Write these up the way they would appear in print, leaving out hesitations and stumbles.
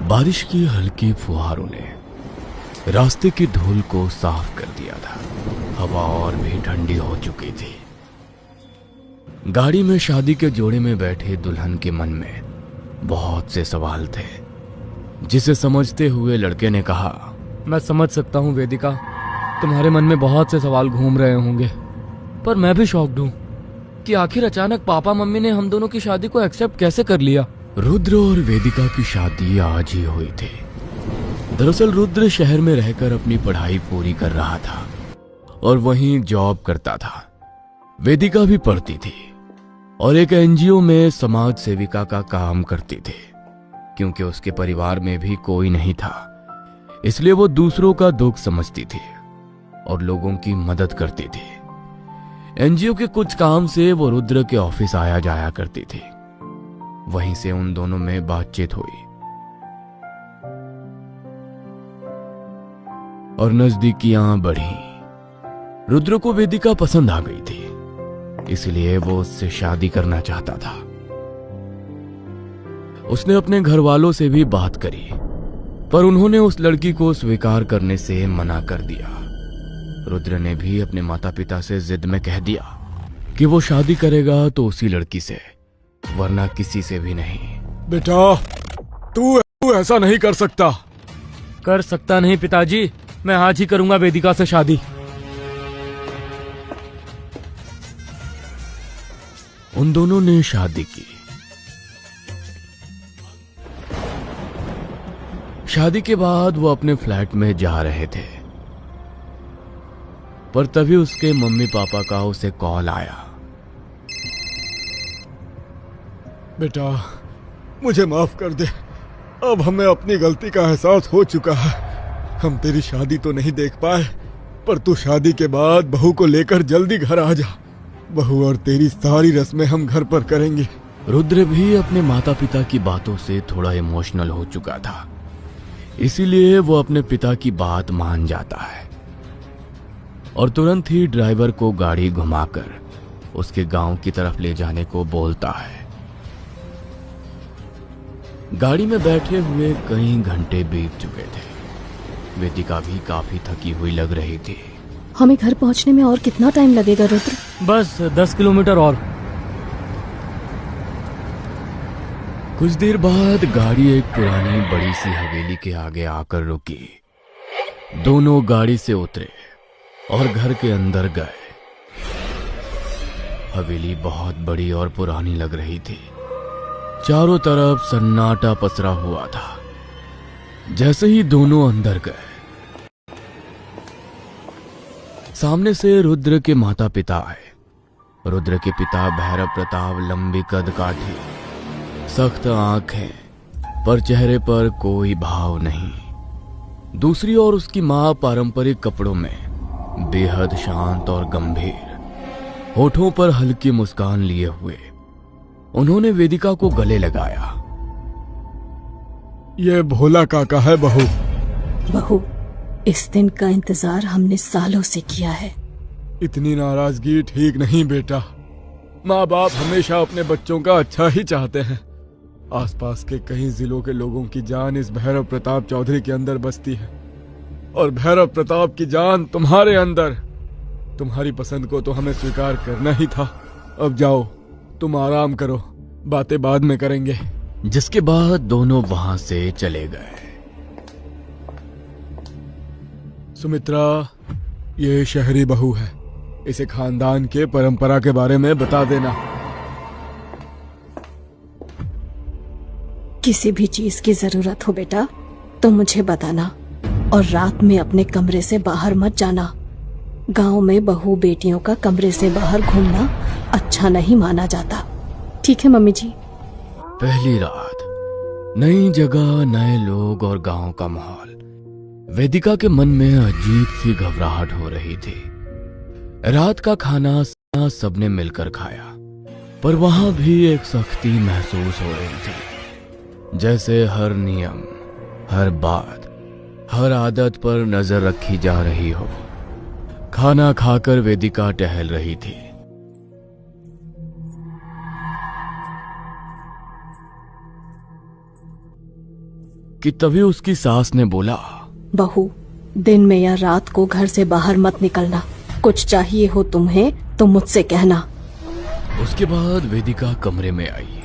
बारिश की हल्की फुहारों ने रास्ते की धूल को साफ कर दिया था। हवा और भी ठंडी हो चुकी थी। गाड़ी में शादी के जोड़े में बैठे दुल्हन के मन में बहुत से सवाल थे, जिसे समझते हुए लड़के ने कहा, मैं समझ सकता हूं वेदिका, तुम्हारे मन में बहुत से सवाल घूम रहे होंगे, पर मैं भी शॉक्ड हूं कि आखिर अचानक पापा मम्मी ने हम दोनों की शादी को एक्सेप्ट कैसे कर लिया। रुद्र और वेदिका की शादी आज ही हुई थी। दरअसल रुद्र शहर में रहकर अपनी पढ़ाई पूरी कर रहा था और वहीं जॉब करता था। वेदिका भी पढ़ती थी और एक एनजीओ में समाज सेविका का काम करती थी। क्योंकि उसके परिवार में भी कोई नहीं था, इसलिए वो दूसरों का दुख समझती थी और लोगों की मदद करती थी। एनजीओ के कुछ काम से वो रुद्र के ऑफिस आया जाया करती थी। वहीं से उन दोनों में बातचीत हुई और नजदीकियां बढ़ी। रुद्र को वेदिका पसंद आ गई थी, इसलिए वो उससे शादी करना चाहता था। उसने अपने घर वालों से भी बात करी, पर उन्होंने उस लड़की को स्वीकार करने से मना कर दिया। रुद्र ने भी अपने माता पिता से जिद में कह दिया कि वो शादी करेगा तो उसी लड़की से, वरना किसी से भी नहीं। बेटा, तू ऐसा नहीं कर सकता। कर सकता नहीं पिताजी, मैं आज ही करूंगा वेदिका से शादी। उन दोनों ने शादी की। शादी के बाद वो अपने फ्लैट में जा रहे थे, पर तभी उसके मम्मी पापा का उसे कॉल आया। बेटा, मुझे माफ कर दे। अब हमें अपनी गलती का एहसास हो चुका है। हम तेरी शादी तो नहीं देख पाए, पर तू शादी के बाद बहू को लेकर जल्दी घर आ जा। बहू और तेरी सारी रस्में हम घर पर करेंगे। रुद्र भी अपने माता पिता की बातों से थोड़ा इमोशनल हो चुका था, इसीलिए वो अपने पिता की बात मान जाता है और तुरंत ही ड्राइवर को गाड़ी घुमाकर उसके गांव की तरफ ले जाने को बोलता है। गाड़ी में बैठे हुए कई घंटे बीत चुके थे। वेदिका भी काफी थकी हुई लग रही थी। हमें घर पहुंचने में और कितना टाइम लगेगा रुद्र? बस 10 किलोमीटर और। कुछ देर बाद गाड़ी एक पुरानी बड़ी सी हवेली के आगे आकर रुकी। दोनों गाड़ी से उतरे और घर के अंदर गए। हवेली बहुत बड़ी और पुरानी लग रही थी। चारों तरफ सन्नाटा पसरा हुआ था। जैसे ही दोनों अंदर गए, सामने से रुद्र के माता पिता आए। रुद्र के पिता भैरव प्रताप लंबी कद काठी, सख्त आंखें, पर चेहरे पर कोई भाव नहीं। दूसरी ओर उसकी मां पारंपरिक कपड़ों में बेहद शांत और गंभीर, होठों पर हल्की मुस्कान लिए हुए। उन्होंने वेदिका को गले लगाया। ये भोला काका है बहू। बहू, इस दिन का इंतजार हमने सालों से किया है। इतनी नाराजगी ठीक नहीं बेटा। माँ बाप हमेशा अपने बच्चों का अच्छा ही चाहते हैं। आसपास के कई जिलों के लोगों की जान इस भैरव प्रताप चौधरी के अंदर बसती है, और भैरव प्रताप की जान तुम्हारे अंदर। तुम्हारी पसंद को तो हमें स्वीकार करना ही था। अब जाओ, तुम आराम करो, बातें बाद में करेंगे। जिसके बाद दोनों वहां से चले गए। सुमित्रा, ये शहरी बहू है। इसे खानदान के परंपरा के बारे में बता देना। किसी भी चीज की जरूरत हो बेटा तो मुझे बताना, और रात में अपने कमरे से बाहर मत जाना। गांव में बहू बेटियों का कमरे से बाहर घूमना अच्छा नहीं माना जाता। ठीक है मम्मी जी। पहली रात, नई जगह, नए लोग और गांव का माहौल। वेदिका के मन में अजीब सी घबराहट हो रही थी। रात का खाना सबने मिलकर खाया, पर वहां भी एक सख्ती महसूस हो रही थी। जैसे हर नियम, हर बात, हर आदत पर नजर रखी जा रही हो। खाना खाकर वेदिका टहल रही थी। कि तभी उसकी सास ने बोला, बहू, दिन में या रात को घर से बाहर मत निकलना। कुछ चाहिए हो तुम्हें तो मुझसे कहना। उसके बाद वेदिका कमरे में आई।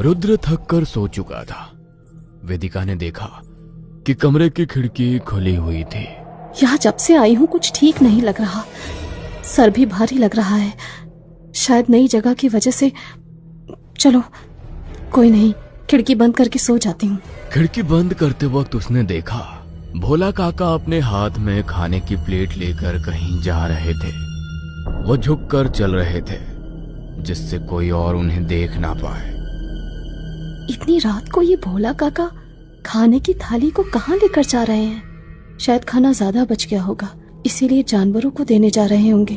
रुद्र थक कर सो चुका था। वेदिका ने देखा कि कमरे की खिड़की खुली हुई थी। यहाँ जब से आई हूँ कुछ ठीक नहीं लग रहा, सर भी भारी लग रहा है। शायद नई जगह की वजह से। चलो कोई नहीं, खिड़की बंद करके सो जाती हूँ। खिड़की बंद करते वक्त उसने देखा भोला काका अपने हाथ में खाने की प्लेट लेकर कहीं जा रहे थे। वो झुककर चल रहे थे जिससे कोई और उन्हें देख ना पाए। इतनी रात को ये भोला काका खाने की थाली को कहाँ लेकर जा रहे हैं? शायद खाना ज्यादा बच गया होगा, इसीलिए जानवरों को देने जा रहे होंगे।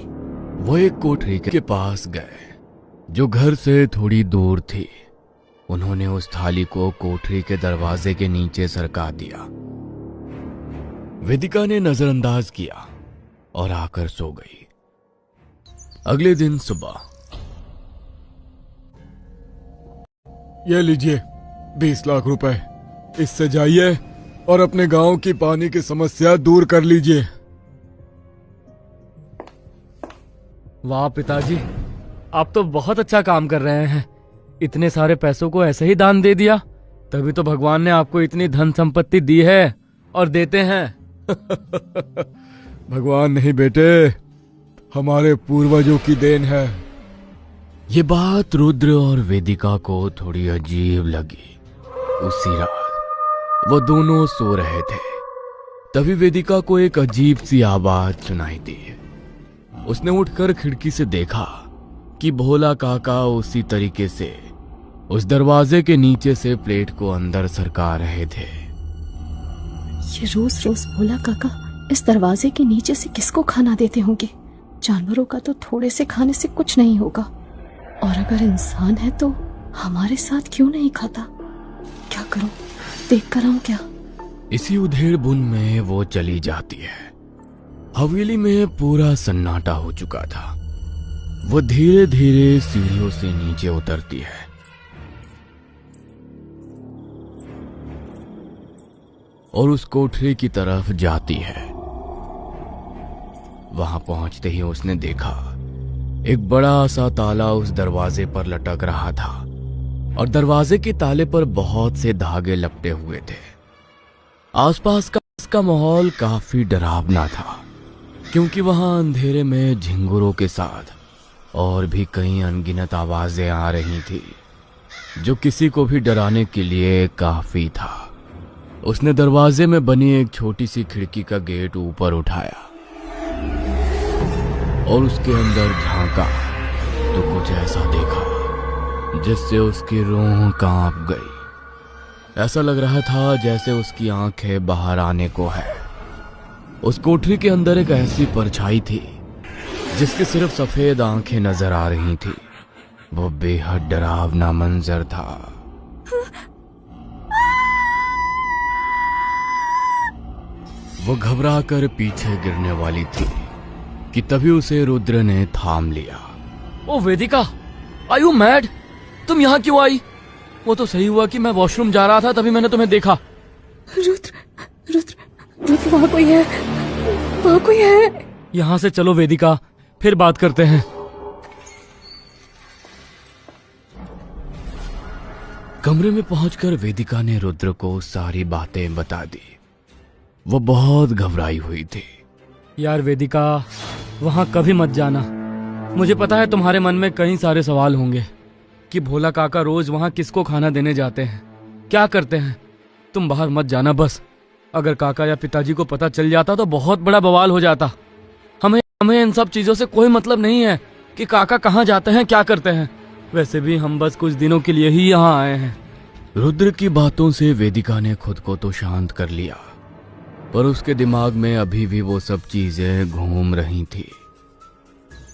वो एक कोठरी के पास गए जो घर से थोड़ी दूर थी। उन्होंने उस थाली को कोठरी के दरवाजे के नीचे सरका दिया। वेदिका ने नजरअंदाज किया और आकर सो गई। अगले दिन सुबह, ये लीजिए 20 लाख रुपए, इससे जाइए और अपने गांव की पानी की समस्या दूर कर लीजिए। वाह पिताजी, आप तो बहुत अच्छा काम कर रहे हैं। इतने सारे पैसों को ऐसे ही दान दे दिया, तभी तो भगवान ने आपको इतनी धन संपत्ति दी है और देते हैं। भगवान नहीं बेटे, हमारे पूर्वजों की देन है। ये बात रुद्र और वेदिका को थोड़ी अजीब लगी। उसी रात वो दोनों सो रहे थे, तभी वेदिका को एक अजीब सी आवाज सुनाई दी। उसने उठकर खिड़की से देखा कि भोला काका उसी तरीके से उस दरवाजे के नीचे से प्लेट को अंदर सरका रहे थे। ये रोज रोज भोला काका इस दरवाजे के नीचे से किसको खाना देते होंगे? जानवरों का तो थोड़े से खाने से कुछ नहीं होगा, और अगर इंसान है तो हमारे साथ क्यों नहीं खाता? क्या करूं, देख कर आऊं क्या? इसी उधेड़ बुन में वो चली जाती है। हवेली में पूरा सन्नाटा हो चुका था। वो धीरे धीरे सीढ़ियों से नीचे उतरती है। और उस कोठरी की तरफ जाती है। वहां पहुंचते ही उसने देखा एक बड़ा सा ताला उस दरवाजे पर लटक रहा था और दरवाजे के ताले पर बहुत से धागे लपटे हुए थे। आसपास का माहौल काफी डरावना था, क्योंकि वहां अंधेरे में झिंगुरों के साथ और भी कई अनगिनत आवाजें आ रही थी, जो किसी को भी डराने के लिए काफी था। उसने दरवाजे में बनी एक छोटी सी खिड़की का गेट ऊपर उठाया और उसके अंदर झांका तो कुछ ऐसा देखा जिससे उसकी रूह कांप गई। ऐसा लग रहा था जैसे उसकी आंखें बाहर आने को है। उस कोठरी के अंदर एक ऐसी परछाई थी जिसकी सिर्फ सफेद आंखें नजर आ रही थी। वो बेहद डरावना मंजर था। वो घबरा कर पीछे गिरने वाली थी कि तभी उसे रुद्र ने थाम लिया। ओ वेदिका, आर यू मैड? तुम यहाँ क्यों आई? वो तो सही हुआ कि मैं वॉशरूम जा रहा था, तभी मैंने तुम्हें देखा। रुद्र रुद्र रुद्र, वहाँ कोई है, वहाँ कोई है। यहाँ से चलो वेदिका, फिर बात करते हैं। कमरे में पहुंचकर वेदिका ने रुद्र को सारी बातें बता दी। वो बहुत घबराई हुई थी। यार वेदिका, वहां कभी मत जाना। मुझे पता है तुम्हारे मन में कई सारे सवाल होंगे कि भोला काका रोज वहां किसको खाना देने जाते हैं, क्या करते हैं। तुम बाहर मत जाना बस। अगर काका या पिताजी को पता चल जाता तो बहुत बड़ा बवाल हो जाता। हमें इन सब चीजों से कोई मतलब नहीं है कि काका कहाँ जाते हैं, क्या करते हैं। वैसे भी हम बस कुछ दिनों के लिए ही यहाँ आए हैं। रुद्र की बातों से वेदिका ने खुद को तो शांत कर लिया, पर उसके दिमाग में अभी भी वो सब चीजें घूम रही थी।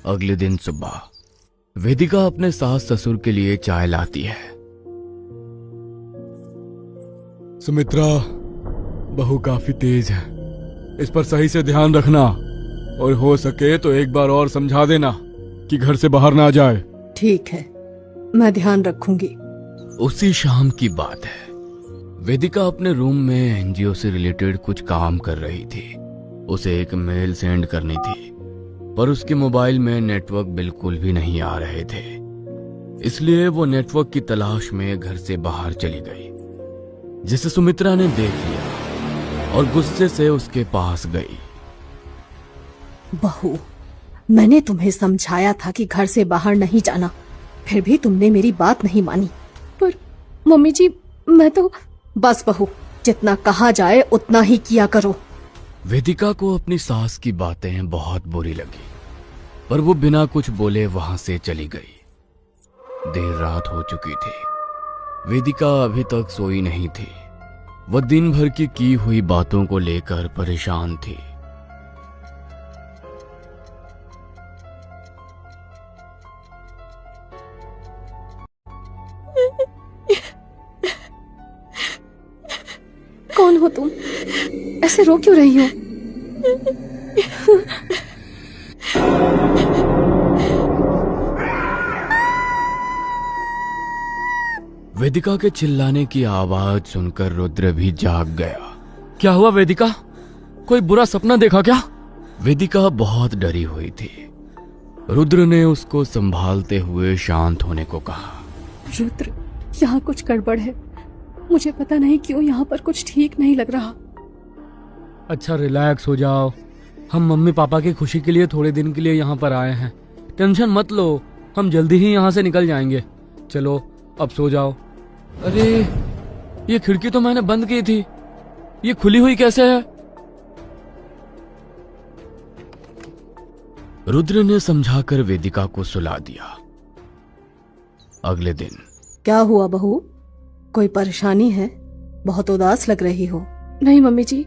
अगले दिन सुबह वेदिका अपने सास ससुर के लिए चाय लाती है। सुमित्रा, बहू काफी तेज है, इस पर सही से ध्यान रखना और हो सके तो एक बार और समझा देना कि घर से बाहर ना जाए। ठीक है, मैं ध्यान रखूंगी। उसी शाम की बात है। वेदिका अपने रूम में एनजीओ से रिलेटेड कुछ काम कर रही थी। उसे एक मेल सेंड करनी थी, पर उसके मोबाइल में नेटवर्क बिल्कुल भी नहीं आ रहे थे। इसलिए वो नेटवर्क की तलाश में घर से बाहर चली गई, जिसे सुमित्रा ने देख लिया और गुस्से से उसके पास गई। बहू, मैंने तुम्हें समझाया था कि घर से बाहर नहीं जाना, फिर भी तुमने मेरी बात नहीं मानी। पर मम्मी जी, मैं तो बस बहू, जितना कहा जाए उतना ही किया करो। वेदिका को अपनी सास की बातें बहुत बुरी लगी, पर वो बिना कुछ बोले वहां से चली गई। देर रात हो चुकी थी। वेदिका अभी तक सोई नहीं थी। वह दिन भर की हुई बातों को लेकर परेशान थी। कौन हो तुम? ऐसे रो क्यों रही हो? वेदिका के चिल्लाने की आवाज सुनकर रुद्र भी जाग गया। क्या हुआ वेदिका? कोई बुरा सपना देखा क्या? वेदिका बहुत डरी हुई थी। रुद्र ने उसको संभालते हुए शांत होने को कहा। रुद्र, यहाँ कुछ गड़बड़ है। मुझे पता नहीं क्यों यहाँ पर कुछ ठीक नहीं लग रहा। अच्छा, रिलैक्स हो जाओ। हम मम्मी पापा की खुशी के लिए थोड़े दिन के लिए यहाँ पर आए हैं। टेंशन मत लो, हम जल्दी ही यहाँ से निकल जाएंगे। चलो अब सो जाओ। अरे, ये खिड़की तो मैंने बंद की थी, ये खुली हुई कैसे है? रुद्र ने समझाकर वेदिका को सुला दिया। अगले दिन। क्या हुआ बहू? कोई परेशानी है? बहुत उदास लग रही हो। नहीं मम्मी जी,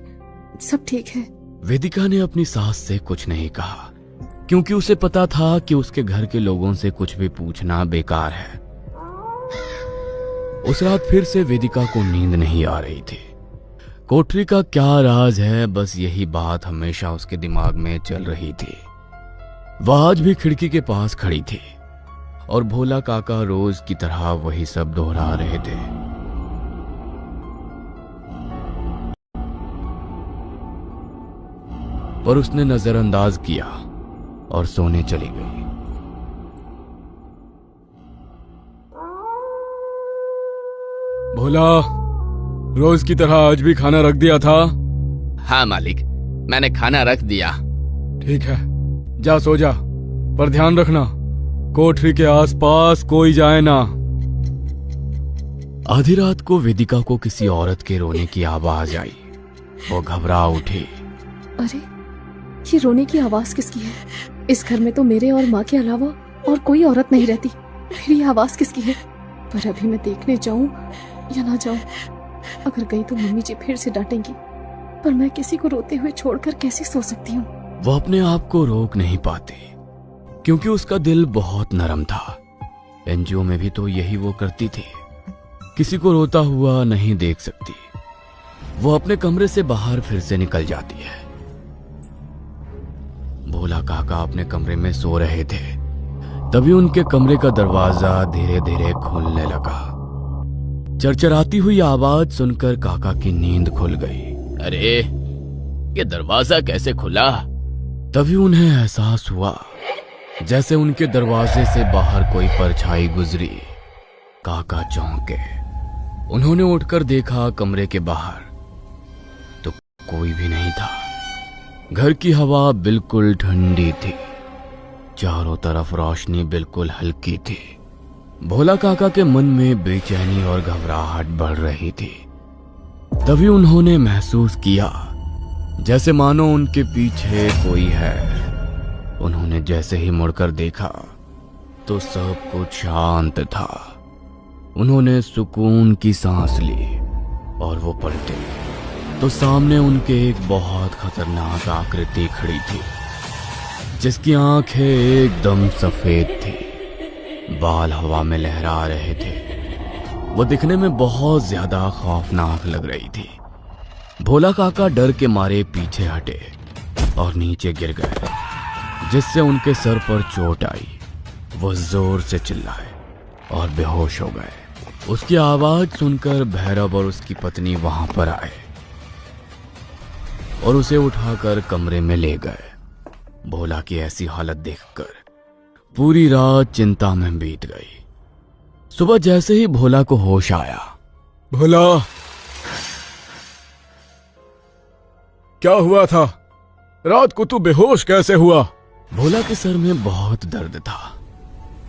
सब ठीक है। वेदिका ने अपनी सास से कुछ नहीं कहा, क्योंकि उसे पता था कि उसके घर के लोगों से कुछ भी पूछना बेकार है। उस रात फिर से वेदिका को नींद नहीं आ रही थी। कोठरी का क्या राज है, बस यही बात हमेशा उसके दिमाग में चल रही थी। वह आज भी खिड़की के पास खड़ी थी और भोला काका रोज की तरह वही सब दोहरा रहे थे। पर उसने नजरअंदाज किया और सोने चली गई। भोला, रोज की तरह आज भी खाना रख दिया था? हाँ मालिक, मैंने खाना रख दिया। ठीक है, जा सो जा, पर ध्यान रखना कोठरी के आसपास कोई जाए ना। आधी रात को वेदिका को किसी औरत के रोने की आवाज आई। वो घबरा उठी। अरे, ये रोने की आवाज किसकी है? इस घर में तो मेरे और माँ के अलावा और कोई औरत नहीं रहती, फिर ये आवाज किसकी है? पर अभी मैं देखने जाऊं या ना जाऊं? अगर गई तो मम्मी जी फिर से डांटेंगी, पर मैं किसी को रोते हुए छोड़कर कैसे सो सकती हूँ? वो अपने आप को रोक नहीं पाती, क्योंकि उसका दिल बहुत नरम था। एनजीओ में भी तो यही वो करती थी, किसी को रोता हुआ नहीं देख सकती। वो अपने कमरे से बाहर फिर से निकल जाती है। भोला काका अपने कमरे में सो रहे थे, तभी उनके कमरे का दरवाजा धीरे धीरे खुलने लगा। चरचराती हुई आवाज सुनकर काका की नींद खुल गई। अरे, ये दरवाजा कैसे खुला? तभी उन्हें एहसास हुआ जैसे उनके दरवाजे से बाहर कोई परछाई गुजरी। काका चौंके। उन्होंने उठकर देखा कमरे के बाहर तो कोई भी नहीं था। घर की हवा बिल्कुल ठंडी थी, चारों तरफ रोशनी बिल्कुल हल्की थी। भोला काका के मन में बेचैनी और घबराहट बढ़ रही थी। तभी उन्होंने महसूस किया जैसे मानो उनके पीछे कोई है। उन्होंने जैसे ही मुड़कर देखा तो सब कुछ शांत था। उन्होंने सुकून की सांस ली और वो पलटे तो सामने उनके एक बहुत खतरनाक आकृति खड़ी थी, जिसकी आंखें एकदम सफेद थी, बाल हवा में लहरा रहे थे। वो दिखने में बहुत ज्यादा खौफनाक लग रही थी। भोला काका डर के मारे पीछे हटे और नीचे गिर गए, जिससे उनके सर पर चोट आई। वो जोर से चिल्लाए और बेहोश हो गए। उसकी आवाज सुनकर भैरव और उसकी पत्नी वहां पर आए और उसे उठाकर कमरे में ले गए। भोला की ऐसी हालत देखकर पूरी रात चिंता में बीत गई। सुबह जैसे ही भोला को होश आया, भोला, क्या हुआ था? रात को तू बेहोश कैसे हुआ? भोला के सर में बहुत दर्द था।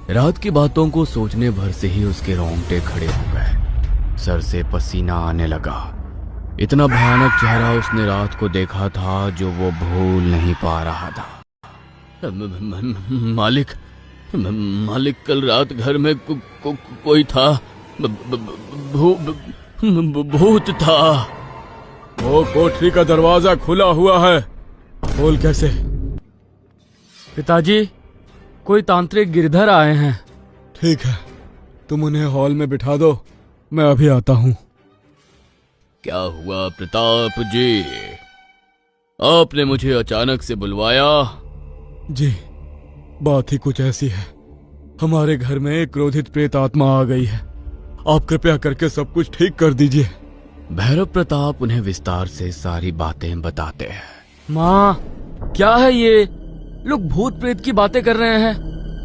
रात की बातों को सोचने भर से ही उसके रोंगटे खड़े हो गए। सर से पसीना आने लगा। इतना भयानक चेहरा उसने रात को देखा था जो वो भूल नहीं पा रहा था। मालिक कल रात घर में कोई था। भूत था। वो कोठरी का दरवाजा खुला हुआ है, खोल कैसे? पिताजी, कोई तांत्रिक गिरधर आए हैं। ठीक है, तुम उन्हें हॉल में बिठा दो, मैं अभी आता हूं। क्या हुआ प्रताप जी? आपने मुझे अचानक से बुलवाया? जी, बात ही कुछ ऐसी है। हमारे घर में एक क्रोधित प्रेत आत्मा आ गई है। आप कृपया करके सब कुछ ठीक कर दीजिए। भैरव प्रताप उन्हें विस्तार से सारी बातें बताते हैं। माँ, क्या है ये? लोग भूत प्रेत की बातें कर रहे हैं।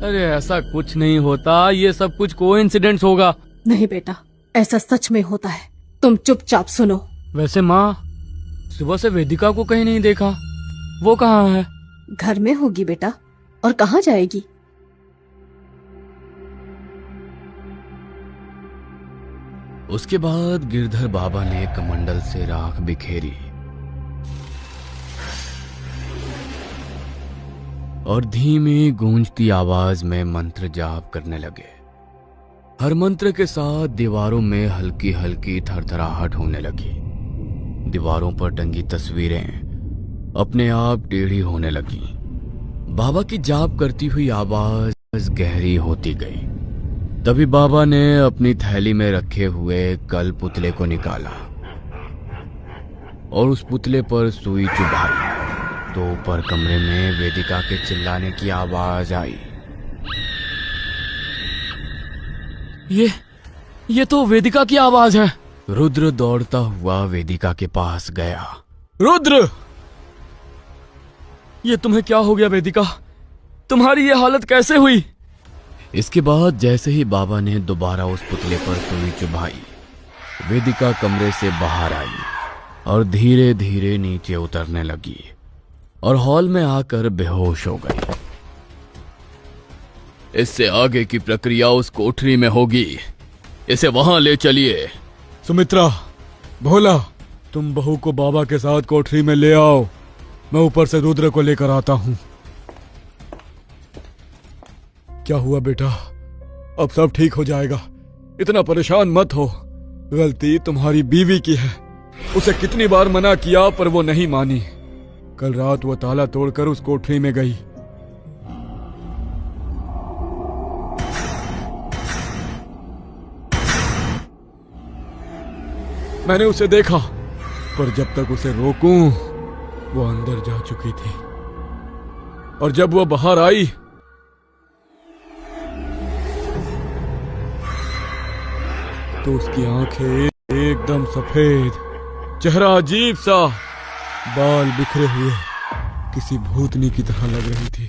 अरे ऐसा कुछ नहीं होता, ये सब कुछ कोइंसिडेंस होगा। नहीं बेटा, ऐसा सच में होता है। तुम चुपचाप सुनो। वैसे माँ, सुबह से वेदिका को कहीं नहीं देखा। वो कहाँ है? घर में होगी बेटा, और कहाँ जाएगी? उसके बाद गिरधर बाबा ने कमंडल से राख बिखेरी और धीमी गूंजती आवाज में मंत्र जाप करने लगे। हर मंत्र के साथ दीवारों में हल्की हल्की थरथराहट होने लगी। दीवारों पर टंगी तस्वीरें अपने आप टेढ़ी होने लगी। बाबा की जाप करती हुई आवाज गहरी होती गई। तभी बाबा ने अपनी थैली में रखे हुए कल पुतले को निकाला और उस पुतले पर सुई चुभाई तो ऊपर कमरे में वेदिका के चिल्लाने की आवाज आई। ये तो वेदिका की आवाज है। रुद्र दौड़ता हुआ वेदिका के पास गया। रुद्र! ये तुम्हें क्या हो गया वेदिका? तुम्हारी ये हालत कैसे हुई? इसके बाद जैसे ही बाबा ने दोबारा उस पुतले पर सुई चुभाई, वेदिका कमरे से बाहर आई और धीरे धीरे नीचे उतरने लगी और हॉल में आकर बेहोश हो गई। इससे आगे की प्रक्रिया उस कोठरी में होगी। इसे वहां ले चलिए। सुमित्रा, भोला, तुम बहू को बाबा के साथ कोठरी में ले आओ। मैं ऊपर से रुद्र को लेकर आता हूं। क्या हुआ बेटा? अब सब ठीक हो जाएगा, इतना परेशान मत हो। गलती तुम्हारी बीवी की है। उसे कितनी बार मना किया पर वो नहीं मानी। कल रात वो ताला तोड़कर उस कोठरी में गई। मैंने उसे देखा, पर जब तक उसे रोकूं वो अंदर जा चुकी थी। और जब वो बाहर आई तो उसकी आंखें एकदम सफेद, चेहरा अजीब सा, बाल बिखरे हुए, किसी भूतनी की तरह लग रही थी।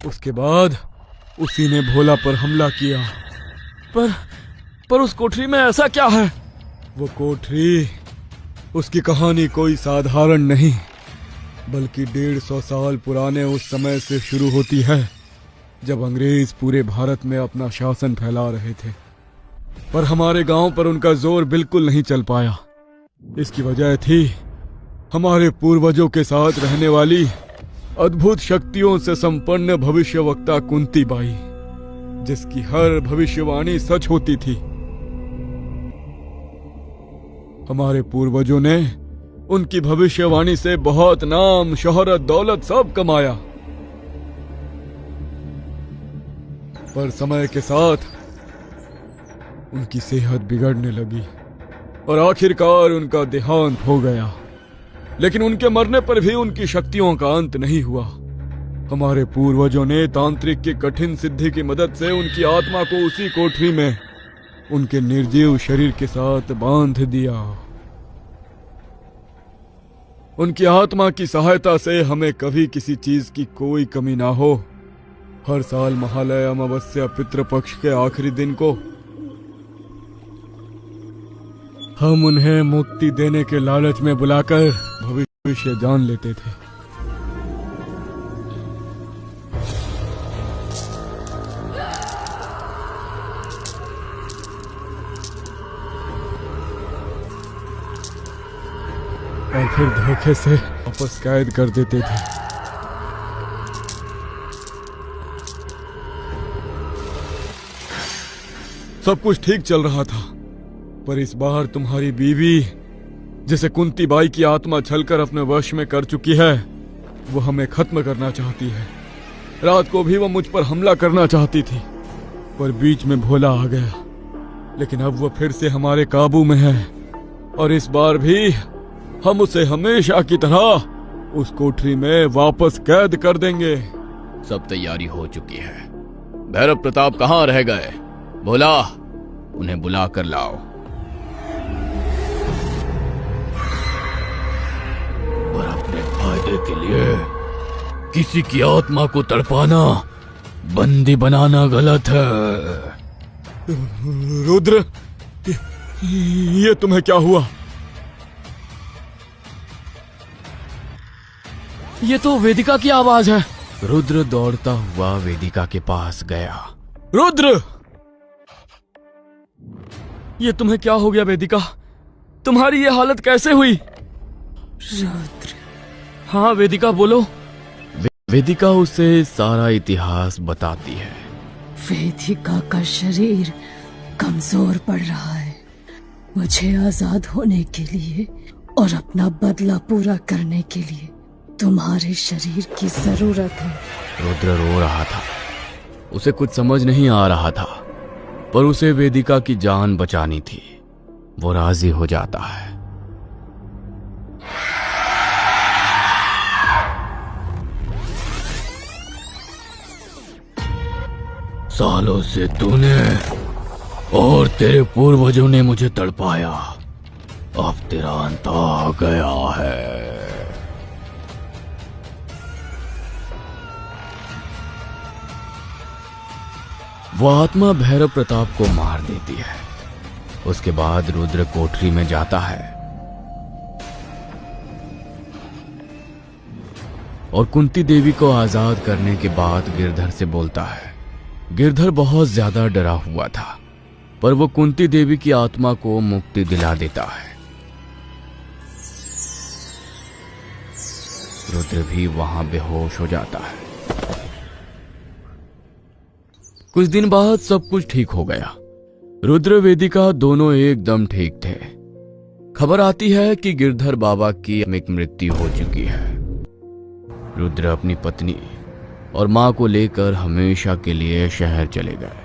उसके बाद उसी ने भोला पर हमला किया। पर उस कोठरी में ऐसा क्या है? वो कोठरी, उसकी कहानी कोई साधारण नहीं, बल्कि 150 साल पुराने उस समय से शुरू होती है जब अंग्रेज पूरे भारत में अपना शासन फैला रहे थे। पर हमारे गांव पर उनका जोर बिल्कुल नहीं चल पाया। इसकी वजह थी हमारे पूर्वजों के साथ रहने वाली अद्भुत शक्तियों से संपन्न भविष्यवक्ता कुंती बाई, जिसकी हर भविष्यवाणी सच होती थी। हमारे पूर्वजों ने उनकी भविष्यवाणी से बहुत नाम, शोहरत, दौलत सब कमाया। पर समय के साथ उनकी सेहत बिगड़ने लगी और आखिरकार उनका देहांत हो गया। लेकिन उनके मरने पर भी उनकी शक्तियों का अंत नहीं हुआ। हमारे पूर्वजों ने तांत्रिक की कठिन सिद्धि की मदद से उनकी आत्मा को उसी कोठरी में उनके निर्जीव शरीर के साथ बांध दिया। उनकी आत्मा की सहायता से हमें कभी किसी चीज की कोई कमी ना हो। हर साल महालय अमावस्या पितृपक्ष के आखिरी दिन को हम उन्हें मुक्ति देने के लालच में बुलाकर भविष्य जान लेते थे। और फिर धोखे से वापस कैद कर देते थे। सब कुछ ठीक चल रहा था, पर इस बार तुम्हारी बीवी, जिसे कुंती बाई की आत्मा छलकर अपने वश में कर चुकी है, वो हमें खत्म करना चाहती है। रात को भी वो मुझ पर हमला करना चाहती थी, पर बीच में भोला आ गया। लेकिन अब वो फिर से हमारे काबू में है, और इस बार भी हम उसे हमेशा की तरह उस कोठरी में वापस कैद कर देंगे। सब तैयारी हो चुकी है। भैरव प्रताप कहाँ रह गए? बोला, उन्हें बुला कर लाओ। पर अपने फायदे के लिए किसी की आत्मा को तड़पाना, बंदी बनाना गलत है। रुद्र, ये तुम्हें क्या हुआ? ये तो वेदिका की आवाज है। रुद्र दौड़ता हुआ वेदिका के पास गया। रुद्र! ये तुम्हें क्या हो गया वेदिका? तुम्हारी ये हालत कैसे हुई? रुद्र। हाँ वेदिका बोलो। वेदिका उसे सारा इतिहास बताती है। वेदिका का शरीर कमजोर पड़ रहा है। मुझे आजाद होने के लिए और अपना बदला पूरा करने के लिए तुम्हारे शरीर की जरूरत है। रुद्र रो रहा था। उसे कुछ समझ नहीं आ रहा था, पर उसे वेदिका की जान बचानी थी। वो राजी हो जाता है। सालों से तूने और तेरे पूर्वजों ने मुझे तड़पाया, अब तेरा अंत आ गया है। वो आत्मा भैरव प्रताप को मार देती है। उसके बाद रुद्र कोठरी में जाता है और कुंती देवी को आजाद करने के बाद गिरधर से बोलता है। गिरधर बहुत ज्यादा डरा हुआ था, पर वो कुंती देवी की आत्मा को मुक्ति दिला देता है। रुद्र भी वहां बेहोश हो जाता है। कुछ दिन बाद सब कुछ ठीक हो गया। रुद्र वेदिका दोनों एकदम ठीक थे। खबर आती है कि गिरधर बाबा की मृत्यु हो चुकी है। रुद्र अपनी पत्नी और मां को लेकर हमेशा के लिए शहर चले गए।